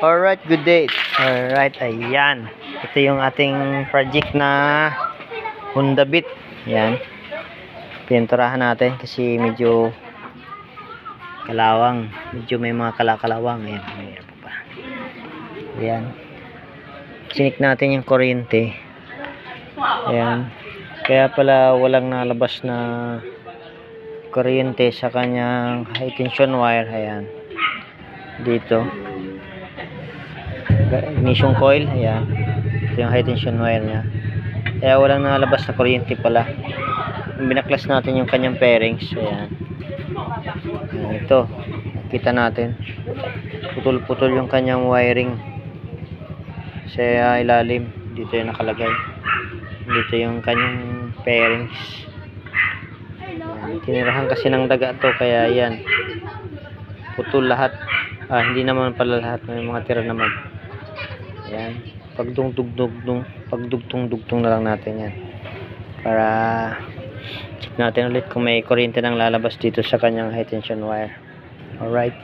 Alright, good day. Alright, ayan. Ito yung ating project na Honda Beat. Ayan. Pininturahan natin kasi medyo kalawang. Medyo may mga kalakalawang. Ayan, mayroon pa pa. Ayan. Sinik natin yung kuryente. Ayan. Kaya pala walang nalabas na kuryente sa kanyang high tension wire. Ayan. Dito. Ignition coil, ayan. Ito yung high tension wire nya. Kaya walang nalabas na kuryente pala. Binaklas natin yung kanyang pairings, ayan. Ayan, ito, kita natin. Putol-putol yung kanyang wiring sa ilalim. Dito yung nakalagay. Dito yung kanyang pairings. Ayan, tinirahan kasi ng daga to, kaya ayan. Putol lahat. Hindi naman pala lahat, may mga tira naman. Ayan, pagdugtong-dugtong na lang natin yan para check natin ulit kung may kuryente nang lalabas dito sa kanyang high tension wire. Alright.